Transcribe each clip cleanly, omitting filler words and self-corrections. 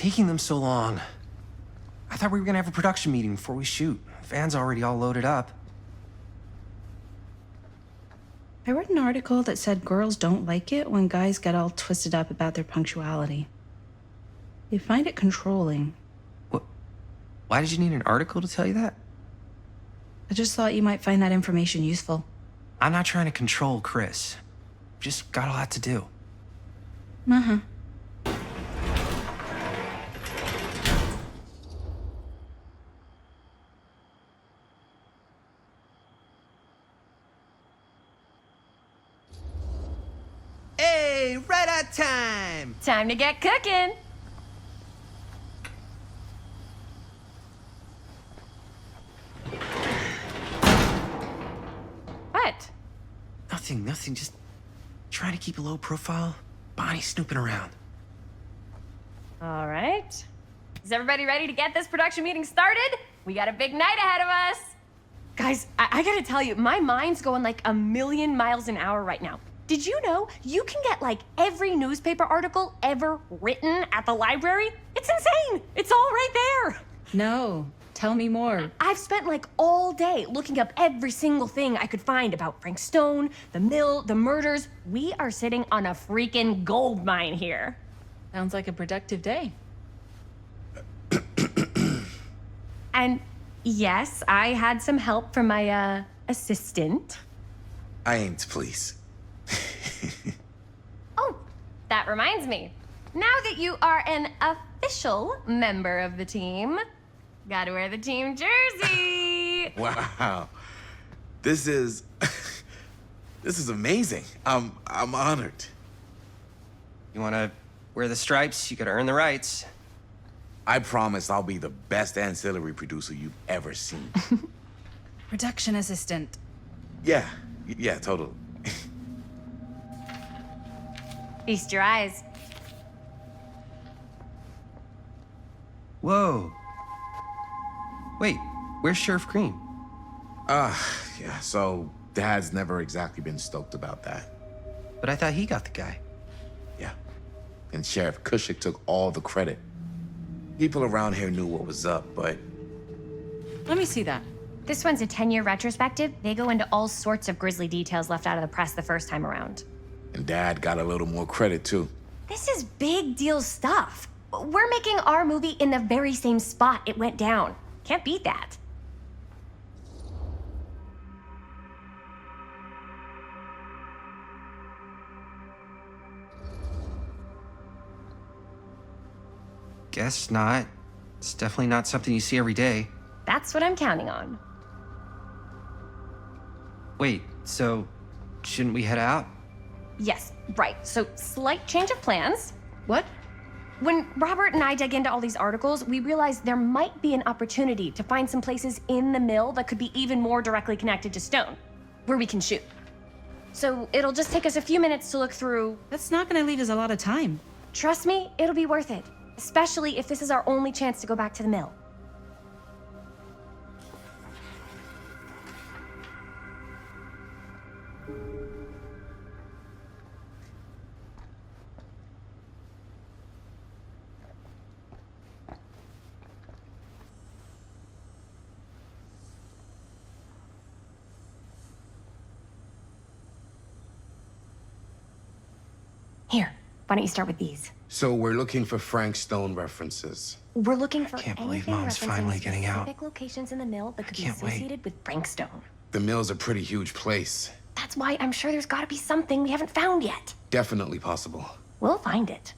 taking them so long? I thought we were gonna have a production meeting before we shoot. The van's already all loaded up. I read an article that said girls don't like it when guys get all twisted up about their punctuality. They find it controlling. What? Why did you need an article to tell you that? I just thought you might find that information useful. I'm not trying to control Chris. Just got a lot to do. Uh-huh. Hey, right on time! Time to get cooking. What? Nothing, just trying to keep a low profile. Bonnie snooping around. All right. Is everybody ready to get this production meeting started? We got a big night ahead of us. Guys, I gotta tell you, my mind's going like a million miles an hour right now. Did you know you can get like every newspaper article ever written at the library? It's insane. It's all right there. No, tell me more. I've spent like all day looking up every single thing I could find about Frank Stone, the mill, the murders. We are sitting on a freaking gold mine here. Sounds like a productive day. And yes, I had some help from my assistant. I ain't please. Oh, that reminds me. Now that you are an official member of the team, gotta wear the team jersey. Wow. This is this is amazing. I'm honored. You wanna wear the stripes? You gotta earn the rights. I promise I'll be the best ancillary producer you've ever seen. Production assistant. Yeah, totally. Feast your eyes. Whoa. Wait, where's Sheriff Green? Yeah, so Dad's never exactly been stoked about that. But I thought he got the guy. Yeah. And Sheriff Kushik took all the credit. People around here knew what was up, but Let me see that. This one's a 10-year retrospective. They go into all sorts of grisly details left out of the press the first time around. and Dad got a little more credit too. This is big deal stuff. We're making our movie in the very same spot it went down. Can't beat that. Guess not. It's definitely not something you see every day. That's what I'm counting on. Wait, so shouldn't we head out? Yes, right. So, slight change of plans. What? When Robert and I dug into all these articles, we realized there might be an opportunity to find some places in the mill that could be even more directly connected to Stone, where we can shoot. So, it'll just take us a few minutes to look through. That's not gonna leave us a lot of time. Trust me, it'll be worth it. Especially if this is our only chance to go back to the mill. Here, why don't you start with these? So we're looking for Frank Stone references. We're looking for can't believe anything Mom's referencing finally getting out. specific locations in the mill that could be can't wait. associated with Frank Stone. The mill's a pretty huge place. That's why I'm sure there's got to be something we haven't found yet. Definitely possible. We'll find it.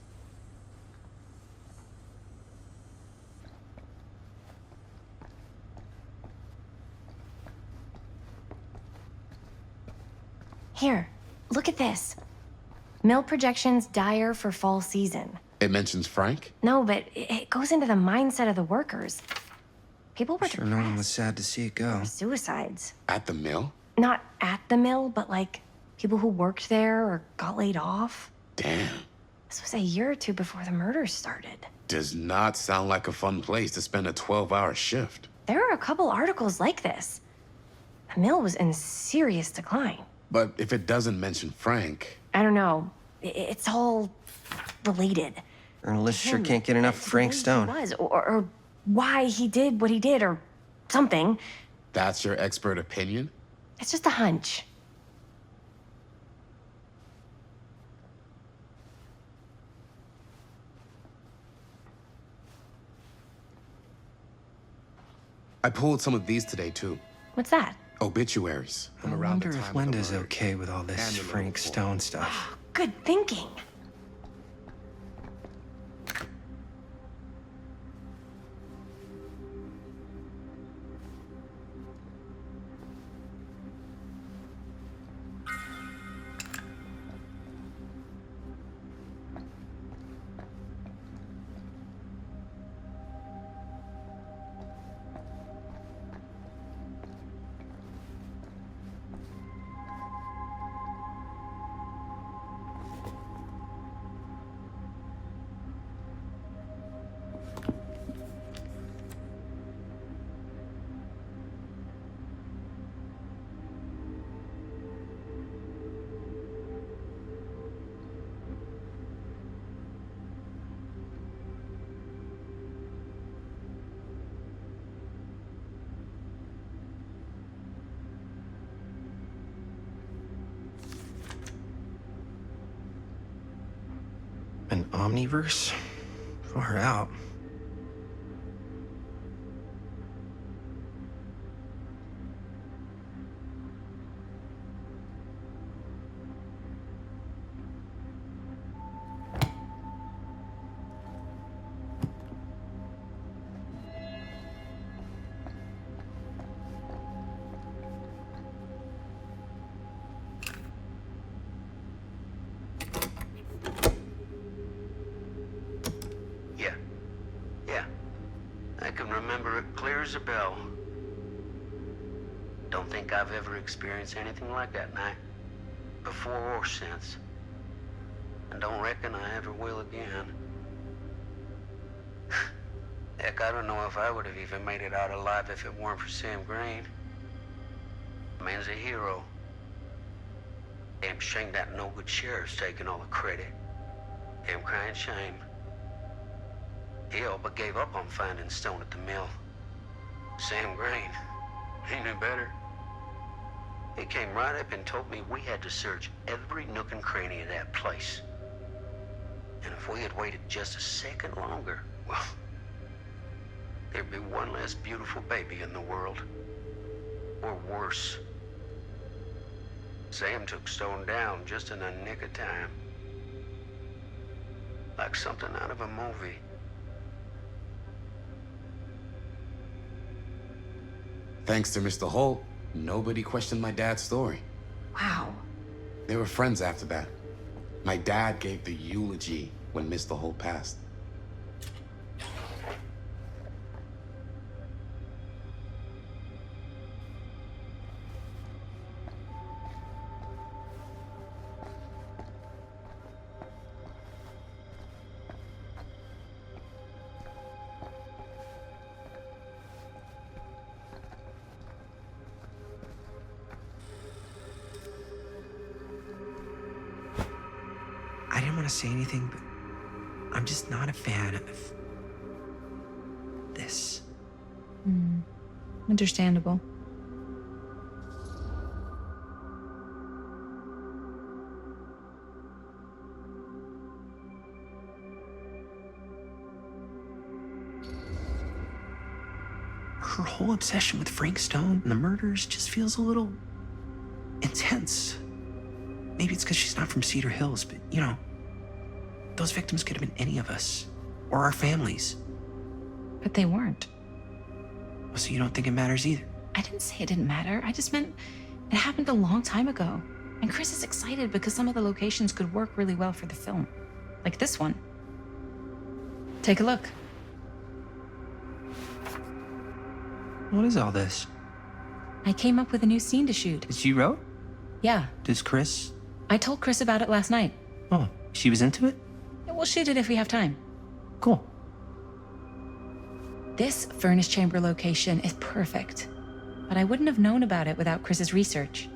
Here, look at this. Mill projections dire for fall season. It mentions Frank? No, but it goes into the mindset of the workers. People were Sure, no one was sad to see it go. suicides. At the mill? Not at the mill, but like people who worked there or got laid off. Damn. This was a year or two before the murders started. Does not sound like a fun place to spend a 12-hour shift. There are a couple articles like this. The mill was in serious decline. But if it doesn't mention Frank, I don't know. It's all related. Journalists sure him, can't get enough of it's Frank the way Stone. he was, or why he did what he did, or something. That's your expert opinion? It's just a hunch. I pulled some of these today, too. What's that? Obituaries. I around the wonder time if of the Linda's murder. okay with all this And the Frank little boy. Stone stuff. Good thinking. An omniverse? Far out. Yeah. Yeah. I can remember it clear as a bell. Don't think I've ever experienced anything like that night. Before or since. And don't reckon I ever will again. Heck, I don't know if I would have even made it out alive if it weren't for Sam Green. Man's a hero. Damn shame that no-good sheriff's taking all the credit. Damn crying shame. He all but gave up on finding Stone at the mill. Sam Green, he knew better. He came right up and told me we had to search every nook and cranny of that place. And if we had waited just a second longer, well, there'd be one less beautiful baby in the world. Or worse. Sam took Stone down just in the nick of time. Like something out of a movie. Thanks to Mr. Holt, nobody questioned my dad's story. Wow. They were friends after that. My dad gave the eulogy when Mr. Holt passed. I didn't want to say anything, but I'm just not a fan of this. Understandable. Her whole obsession with Frank Stone and the murders just feels a little intense. Maybe it's because she's not from Cedar Hills, but you know, those victims could have been any of us or our families. But they weren't. So you don't think it matters either? I didn't say it didn't matter. I just meant it happened a long time ago. And Chris is excited because some of the locations could work really well for the film. Like this one. Take a look. What is all this? I came up with a new scene to shoot. That you wrote? Yeah, Does Chris? I told Chris about it last night. Oh, she was into it? We'll shoot it if we have time. Cool. This furnace chamber location is perfect. But I wouldn't have known about it without Chris's research.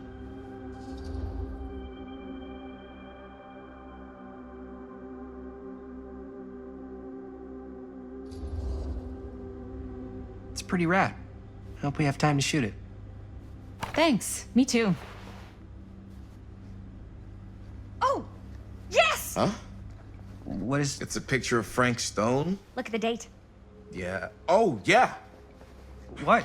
pretty rad. I hope we have time to shoot it. Thanks. Me too. Oh, yes! Huh? What is... It's a picture of Frank Stone? Look at the date. Yeah. Oh, yeah. What?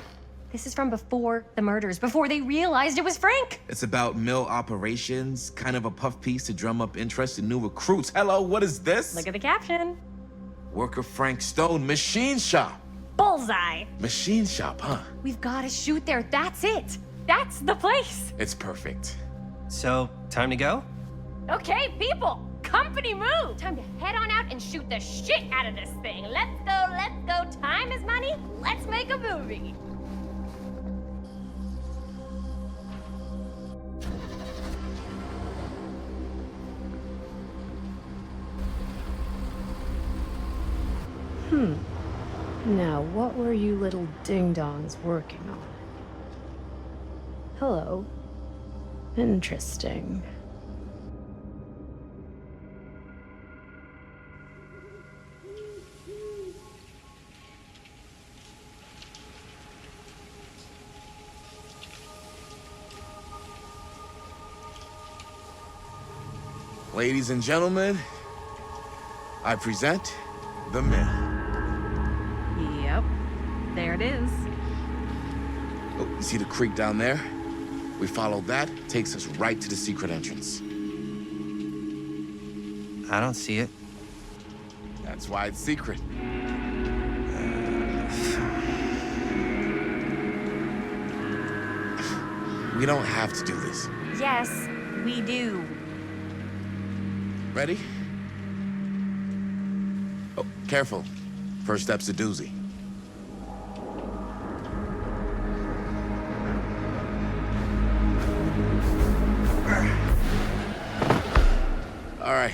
This is from before the murders, before they realized it was Frank. It's about mill operations, kind of a puff piece to drum up interest in new recruits. Hello, what is this? Look at the caption. Worker Frank Stone, machine shop. Bullseye. Machine shop, huh? We've got to shoot there. That's it. That's the place. It's perfect. So, time to go? Okay, people. Company move. Time to head on out and shoot the shit out of this thing. Let's go, let's go. Time is money. Let's make a movie. Now, what were you little ding-dongs working on? Hello. Interesting. Ladies and gentlemen, I present The Mill. Yep. There it is. Oh, you see the creek down there? We follow that, takes us right to the secret entrance. I don't see it. That's why it's secret. We don't have to do this. Yes, we do. Ready? Oh, careful. First step's a doozy. All right.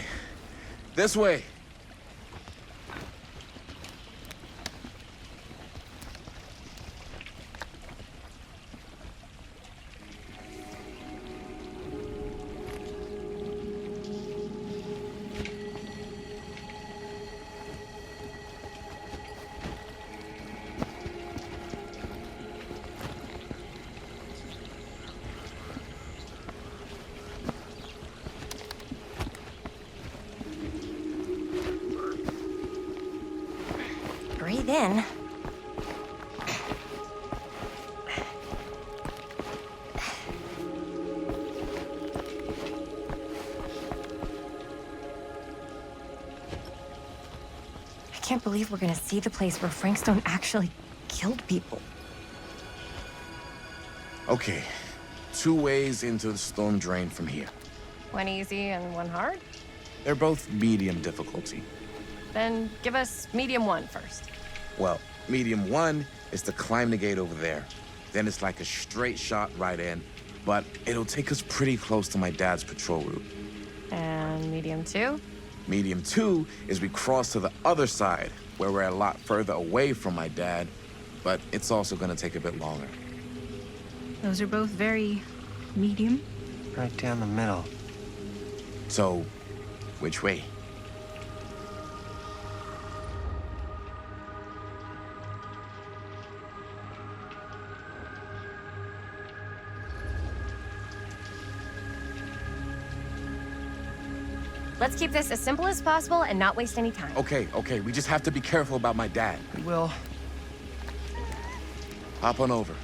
This way. Breathe in. I can't believe we're gonna see the place where Frank Stone actually killed people. Okay. 2 ways into the storm drain from here. One easy and one hard? They're both medium difficulty. Then give us medium one first. Well, medium 1 is to climb the gate over there. Then it's like a straight shot right in, but it'll take us pretty close to my dad's patrol route. And medium two? Medium 2 is we cross to the other side, where we're a lot further away from my dad, but it's also gonna take a bit longer. Those are both very medium. Right down the middle. So, which way? Let's keep this as simple as possible and not waste any time. Okay, we just have to be careful about my dad. We will. Hop on over.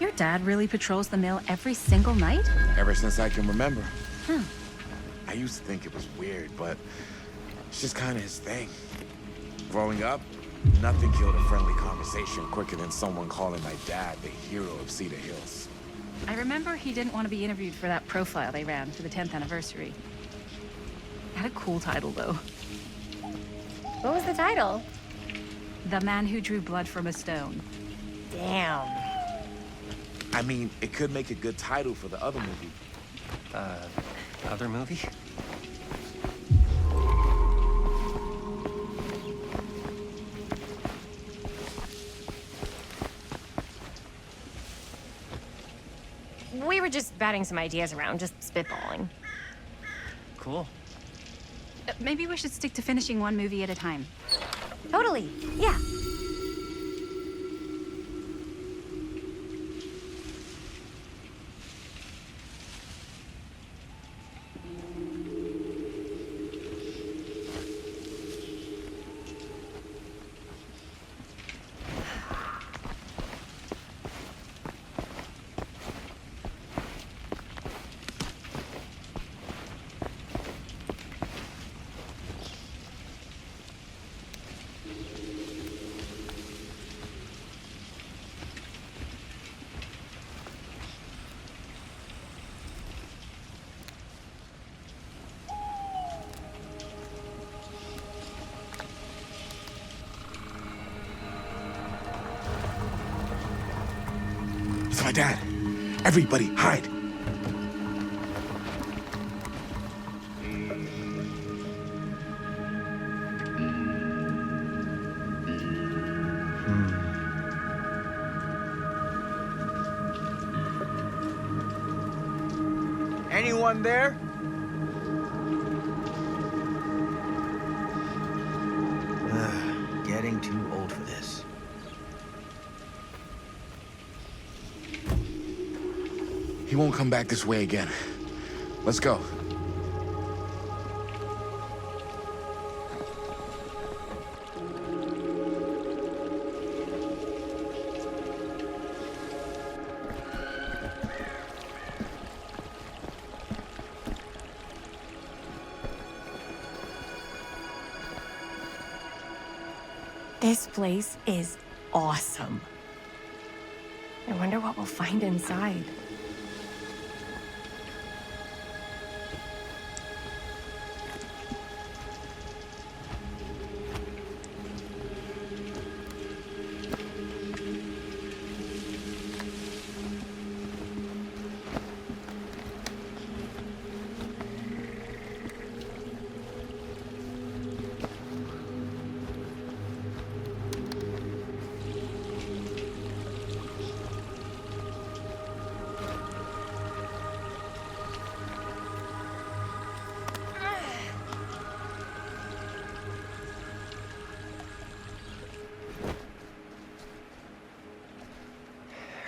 Your dad really patrols the mill every single night? Ever since I can remember. I used to think it was weird, but it's just kind of his thing. Growing up, nothing killed a friendly conversation quicker than someone calling my dad the hero of Cedar Hills. I remember he didn't want to be interviewed for that profile they ran for the 10th anniversary. Had a cool title, though. What was the title? The Man Who Drew Blood from a Stone. Damn. I mean, it could make a good title for the other movie. Other movie? We were just batting some ideas around, just spitballing. cool. Maybe we should stick to finishing one movie at a time. Totally. Yeah. It's my dad. Everybody, hide. Anyone there? Getting too old for this. He won't come back this way again. Let's go. This place is awesome. I wonder what we'll find inside.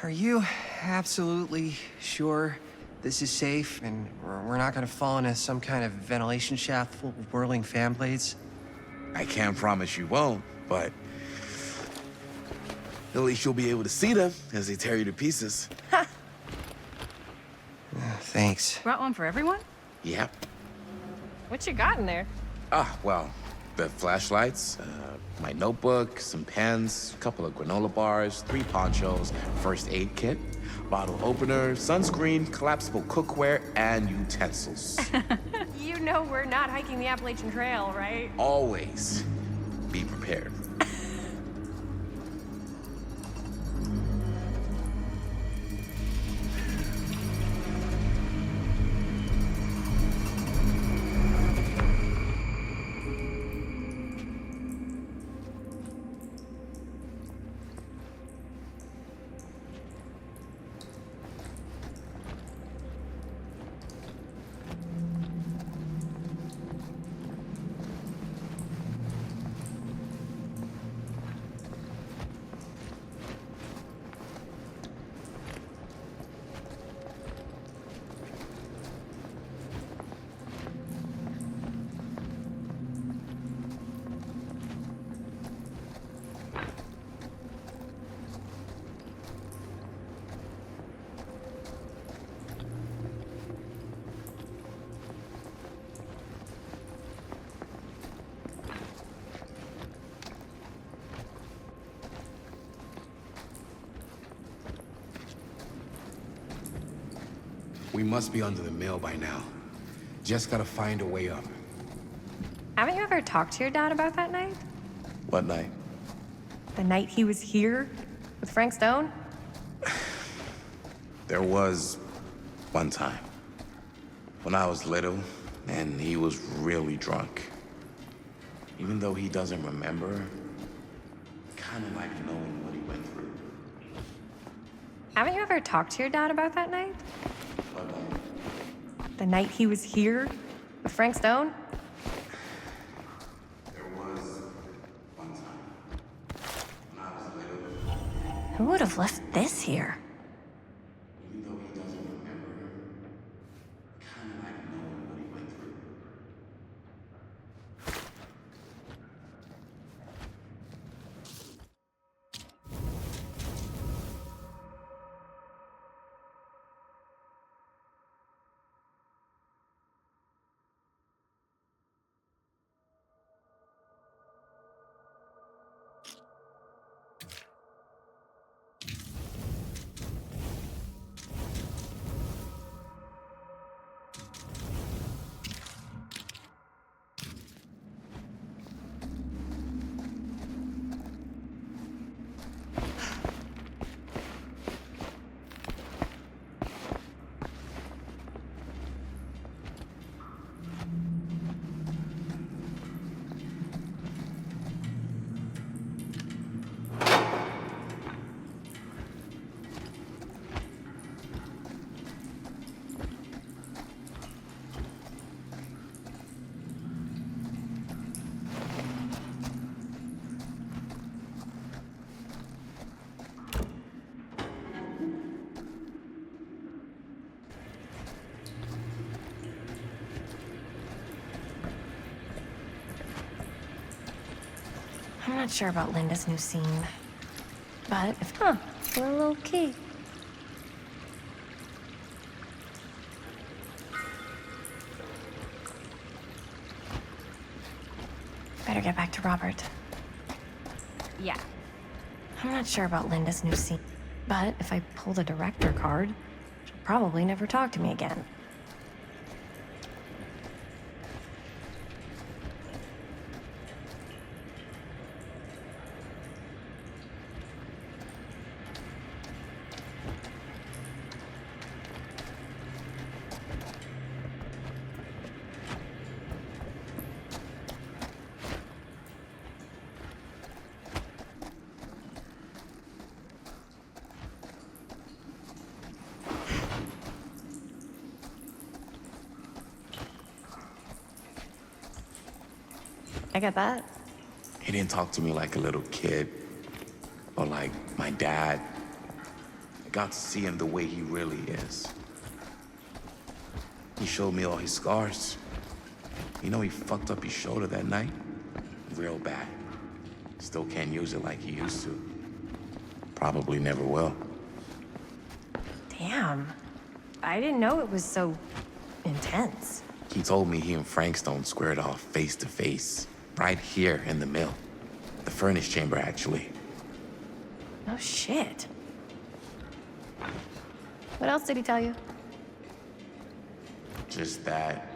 Are you absolutely sure this is safe and we're not gonna fall into some kind of ventilation shaft full of whirling fan blades? I can't promise you won't, but at least you'll be able to see them as they tear you to pieces. Thanks. Brought one for everyone? Yep. What you got in there? Well, the flashlights, my notebook, some pens, a couple of granola bars, 3 ponchos, first aid kit, bottle opener, sunscreen, collapsible cookware, and utensils. You know we're not hiking the Appalachian Trail, right? Always be prepared. We must be under the mill by now. Just gotta find a way up. Haven't you ever talked to your dad about that night? What night? The night he was here with Frank Stone? There was one time when I was little and he was really drunk. Even though he doesn't remember, kind of like knowing what he went through. Haven't you ever talked to your dad about that night? What night? The night he was here with Frank Frank Stone? There was one time when I was little, Who would have left this here? even though he doesn't remember, kind of like knowing what he went through. I'm not sure about Linda's new scene. But if... a little key. Better get back to Robert. Yeah. I'm not sure about Linda's new scene. But if I pull the director card, she'll probably never talk to me again. I get that. He didn't talk to me like a little kid or like my dad. I got to see him the way he really is. He showed me all his scars. You know, he fucked up his shoulder that night. Real bad. Still can't use it like he used to. Probably never will. Damn. I didn't know it was so intense. He told me he and Frank Stone squared off face to face. Right here in the mill. The furnace chamber, actually. Oh, shit. What else did he tell you? Just that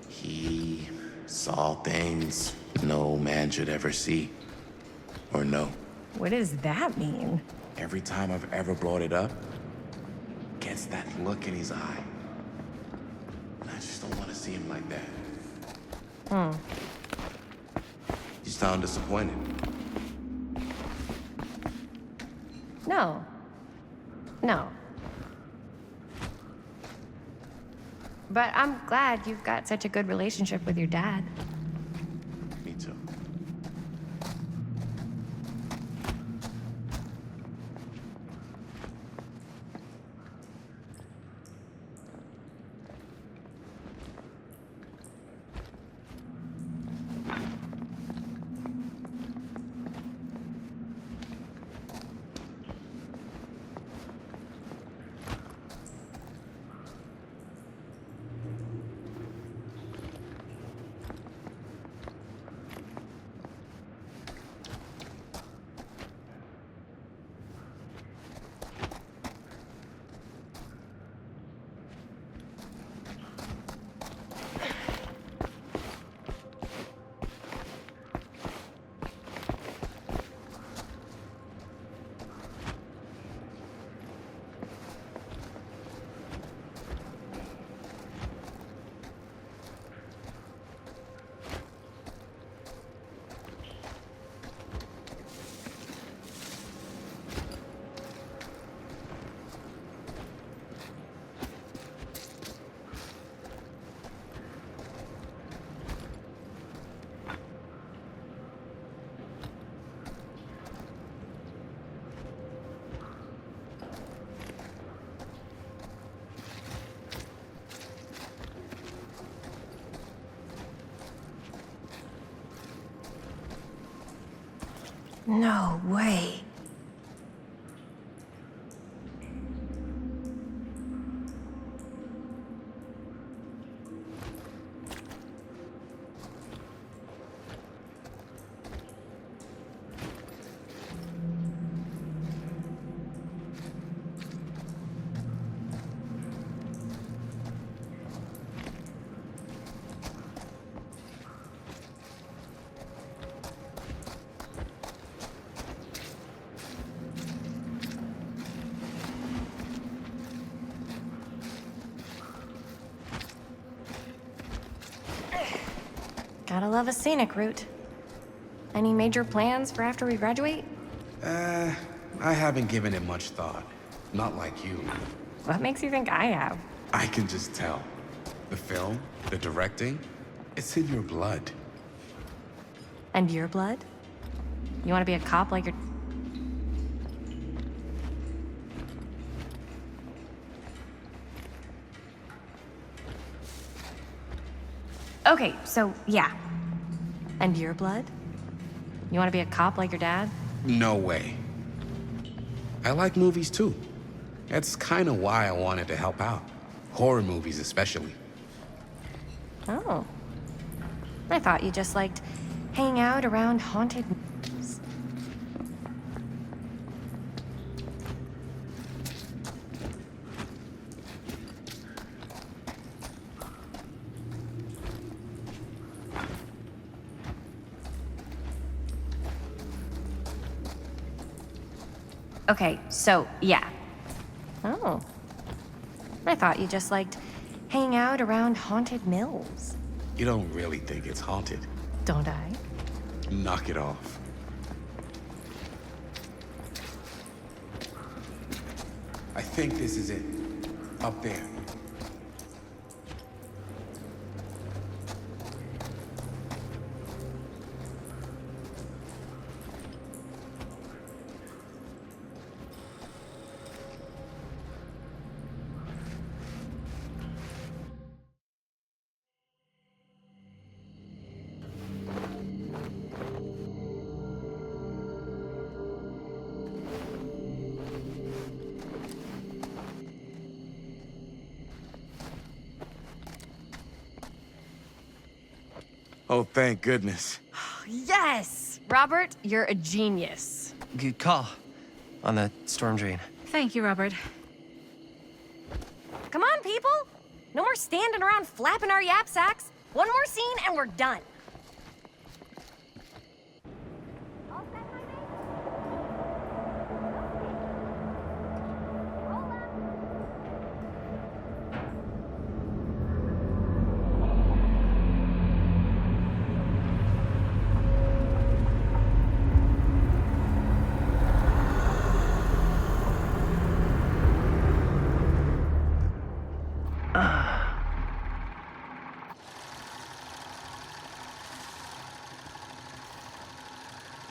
he saw things no man should ever see or know. What does that mean? Every time I've ever brought it up, gets that look in his eye. And I just don't want to see him like that. You sound disappointed. No. No. But I'm glad you've got such a good relationship with your dad. Me too. No way. Gotta love a scenic route. Any major plans for after we graduate? I haven't given it much thought. Not like you. What makes you think I have? I can just tell. The film, the directing, it's in your blood. And your blood? You want to be a cop like your... Okay, so yeah. And your blood? You want to be a cop like your dad? No way. I like movies too. That's kind of why I wanted to help out. Horror movies especially. Oh. I thought you just liked hanging out around haunted... Okay, so, yeah. Oh. I thought you just liked hanging out around haunted mills. You don't really think it's haunted. Don't I? Knock it off. I think this is it. Up there. Oh, thank goodness. Yes! Robert, you're a genius. Good call on the storm drain. Thank you, Robert. Come on, people! No more standing around flapping our yap sacks. One more scene and we're done.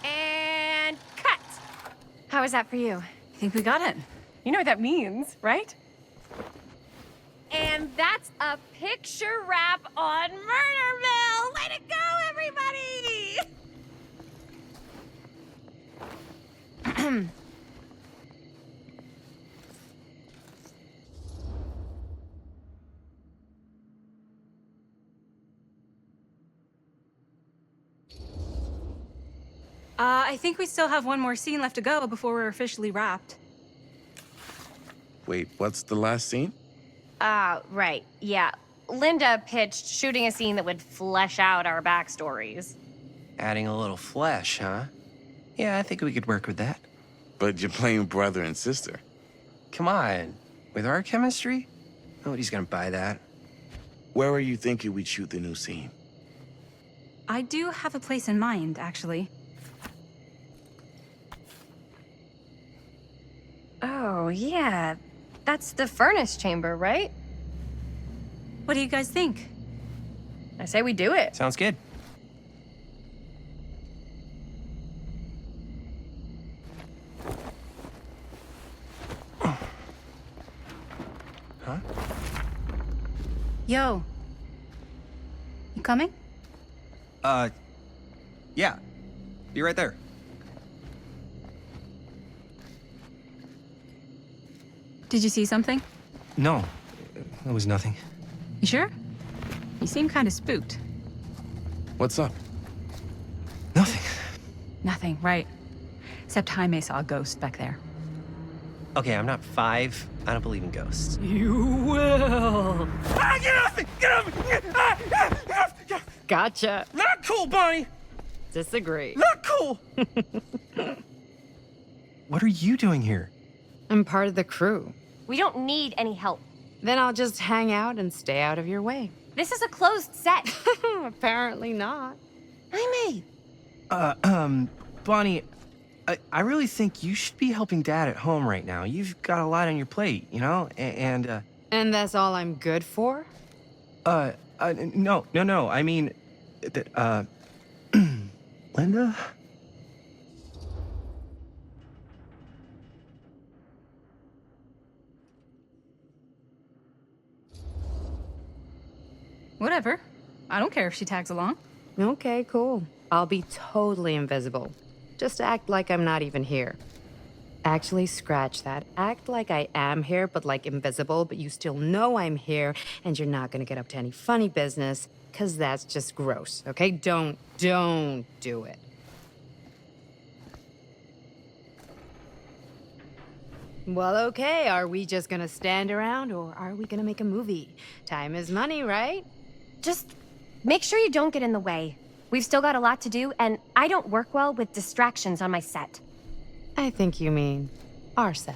And cut! How was that for you? I think we got it. You know what that means, right? And that's a picture wrap on Murder Mill! Way to go, everybody! I think we still have one more scene left to go before we're officially wrapped. Wait, what's the last scene? Right, yeah. Linda pitched shooting a scene that would flesh out our backstories. Adding a little flesh, huh? Yeah, I think we could work with that. But you're playing brother and sister. Come on. With our chemistry? Nobody's gonna buy that. Where were you thinking we'd shoot the new scene? I do have a place in mind, actually. Oh, yeah. That's the furnace chamber, right? What do you guys think? I say we do it. Sounds good. Huh? Yo. You coming? Yeah. Be right there. Did you see something? No, it was nothing. You sure? You seem kind of spooked. What's up? Nothing. Nothing, right. Except Jaime saw a ghost back there. Okay, I'm not 5. I don't believe in ghosts. You will. Ah, get off me! Get off me! Get off! Gotcha. Not cool, Bonnie! Disagree. Not cool! What are you doing here? I'm part of the crew. We don't need any help. Then I'll just hang out and stay out of your way. This is a closed set. Apparently not. Jaime. Bonnie, I really think you should be helping Dad at home right now. You've got a lot on your plate, you know? And And that's all I'm good for? no. I mean, Linda? Whatever. I don't care if she tags along. Okay, cool. I'll be totally invisible. Just act like I'm not even here. Actually, scratch that. Act like I am here, but like invisible, but you still know I'm here, and you're not gonna get up to any funny business, because that's just gross, okay? Don't do it. Well, okay, are we just gonna stand around, or are we gonna make a movie? Time is money, right? Just make sure you don't get in the way. We've still got a lot to do, and I don't work well with distractions on my set. I think you mean our set.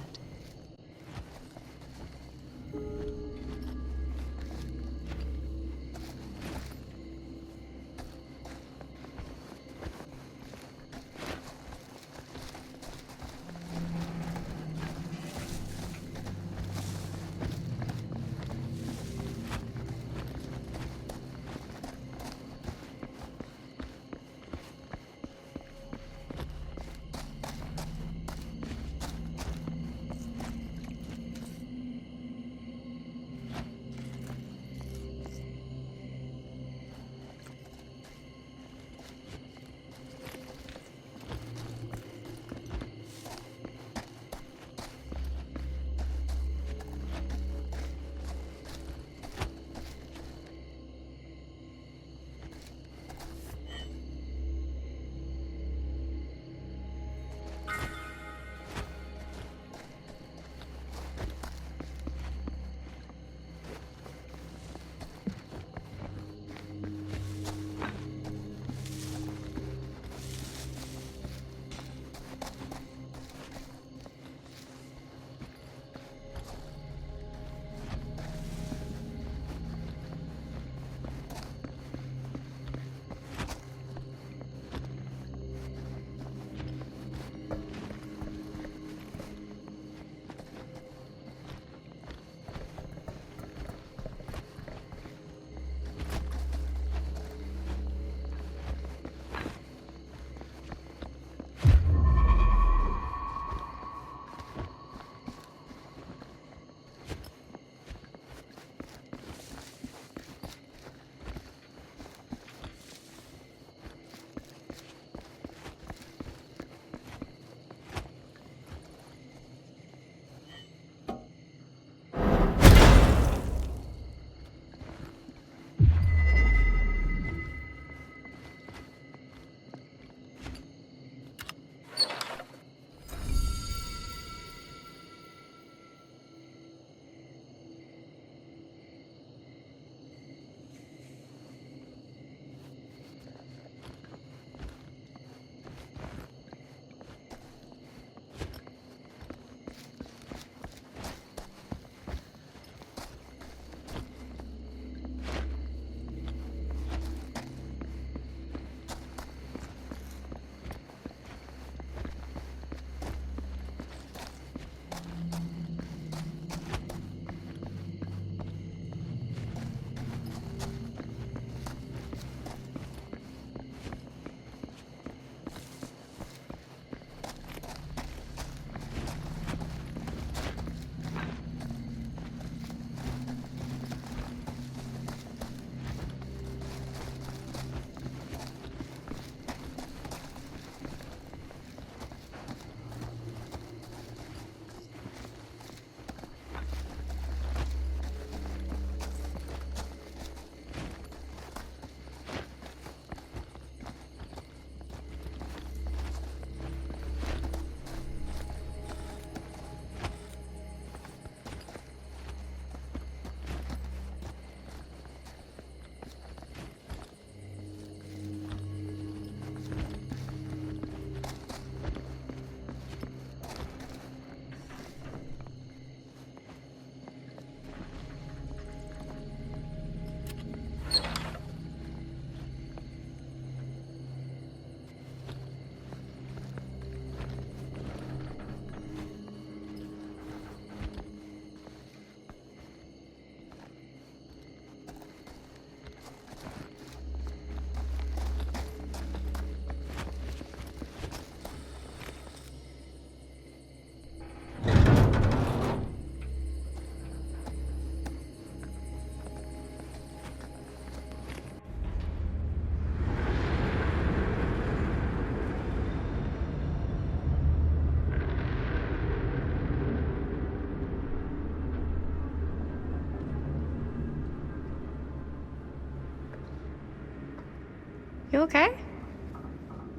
You okay?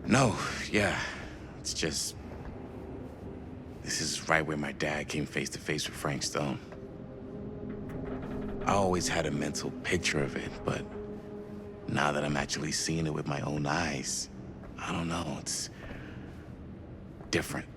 No, yeah. It's just... This is right where my dad came face to face with Frank Stone. I always had a mental picture of it, but now that I'm actually seeing it with my own eyes, I don't know, it's different.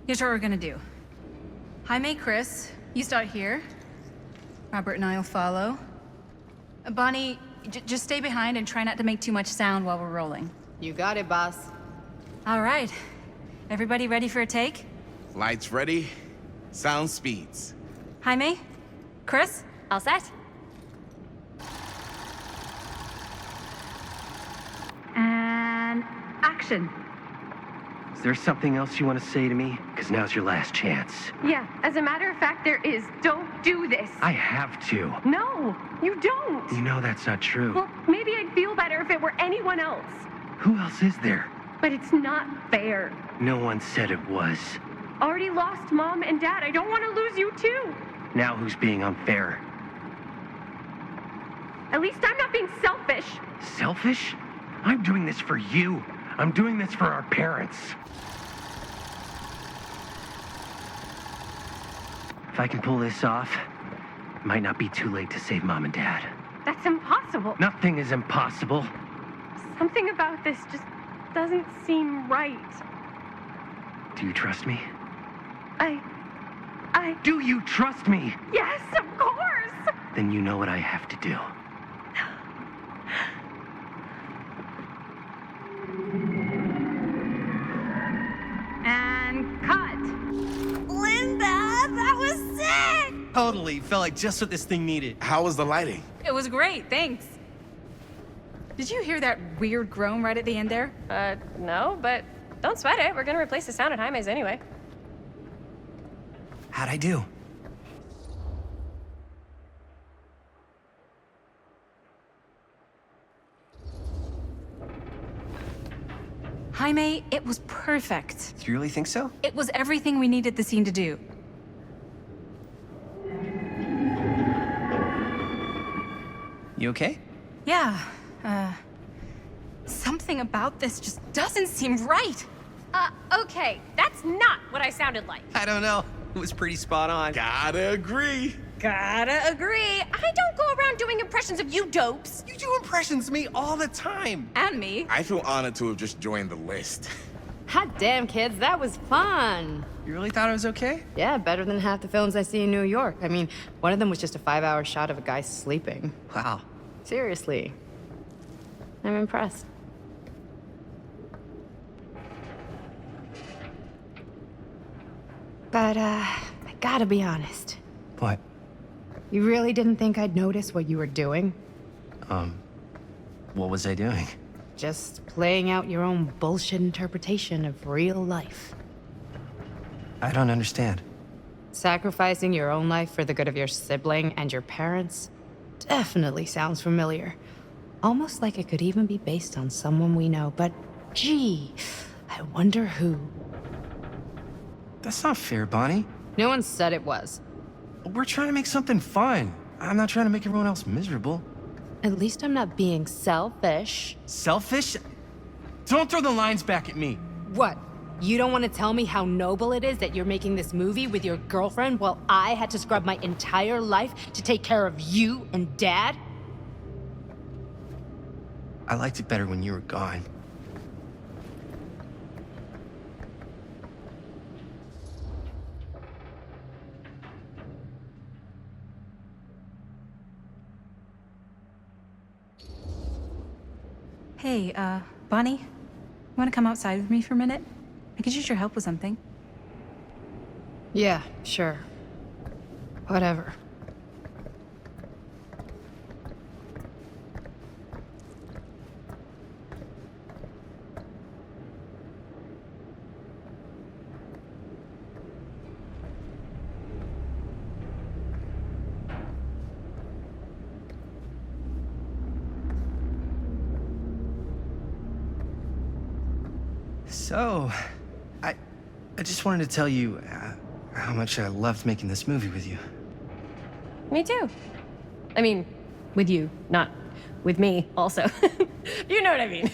Here's what we're gonna do. Jaime, Chris, you start here. Robert and I will follow. Bonnie, just stay behind and try not to make too much sound while we're rolling. You got it, boss. All right. Everybody ready for a take? Lights ready, sound speeds. Jaime? Chris? All set? And action. Is there something else you want to say to me? Because now's your last chance. Yeah, as a matter of fact, there is. Don't do this. I have to. No, you don't. You know that's not true. Well, maybe I'd feel better if it were anyone else. Who else is there? But it's not fair. No one said it was. Already lost Mom and Dad. I don't want to lose you too. Now who's being unfair? At least I'm not being selfish. Selfish? I'm doing this for you. I'm doing this for our parents. If I can pull this off, it might not be too late to save Mom and Dad. That's impossible. Nothing is impossible. Something about this just doesn't seem right. Do you trust me? I... Do you trust me? Yes, of course! Then you know what I have to do. And cut. Linda, that was sick! Totally. Felt like just what this thing needed. How was the lighting? It was great, thanks. Did you hear that weird groan right at the end there? No, but don't sweat it. We're gonna replace the sound at Jaime's anyway. How'd I do? Jaime, it was perfect. Do you really think so? It was everything we needed the scene to do. You okay? Yeah, something about this just doesn't seem right. Okay, that's not what I sounded like. I don't know. It was pretty spot on. Gotta agree. Gotta agree. I don't go around doing impressions of you dopes. You do impressions of me all the time. And me. I feel honored to have just joined the list. Hot damn, kids, that was fun. You really thought I was okay? Yeah, better than half the films I see in New York. I mean, one of them was just a 5-hour shot of a guy sleeping. Wow. Seriously. I'm impressed. But, I gotta be honest. What? You really didn't think I'd notice what you were doing? What was I doing? Just playing out your own bullshit interpretation of real life. I don't understand. Sacrificing your own life for the good of your sibling and your parents definitely sounds familiar. Almost like it could even be based on someone we know, but gee, I wonder who. That's not fair, Bonnie. No one said it was. We're trying to make something fun. I'm not trying to make everyone else miserable. At least I'm not being selfish. Selfish? Don't throw the lines back at me. What? You don't want to tell me how noble it is that you're making this movie with your girlfriend while I had to scrub my entire life to take care of you and Dad? I liked it better when you were gone. Hey, Bonnie, you want to come outside with me for a minute? I could use your help with something. Yeah, sure. Whatever. So, I just wanted to tell you how much I loved making this movie with you. Me too. I mean, with you, not with me, also. You know what I mean.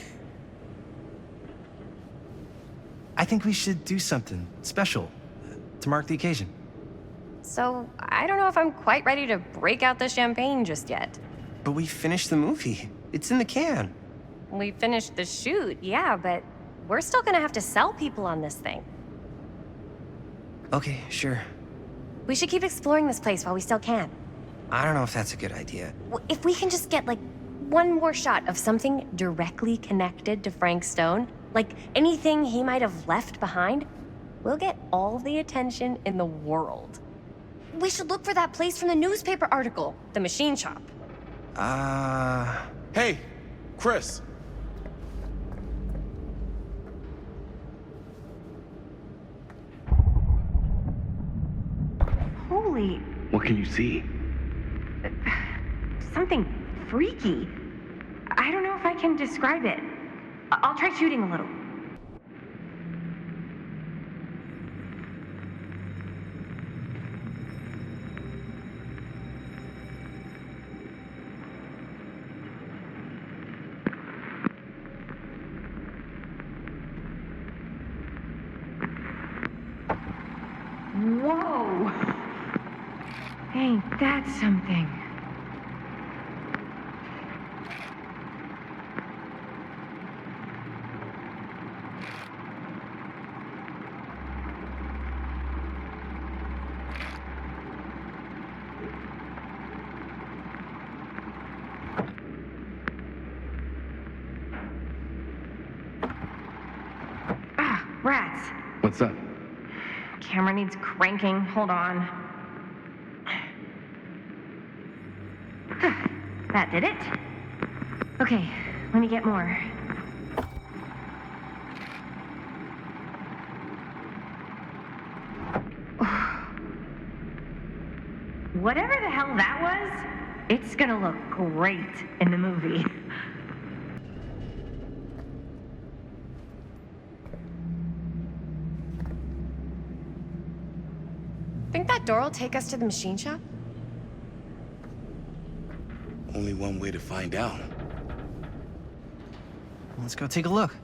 I think we should do something special to mark the occasion. So, I don't know if I'm quite ready to break out the champagne just yet. But we finished the movie. It's in the can. We finished the shoot, yeah, but we're still gonna have to sell people on this thing. Okay, sure. We should keep exploring this place while we still can. I don't know if that's a good idea. If we can just get, like, one more shot of something directly connected to Frank Stone, like anything he might have left behind, we'll get all the attention in the world. We should look for that place from the newspaper article, the machine shop. Hey, Chris. Holy, What can you see? something freaky. I don't know if I can describe it. I'll try shooting a little. Whoa! Ain't that something? Rats. What's up? Camera needs cranking. Hold on. That did it. Okay, let me get more. Whatever the hell that was, it's gonna look great in the movie. Think that door will take us to the machine shop? Only one way to find out. Let's go take a look.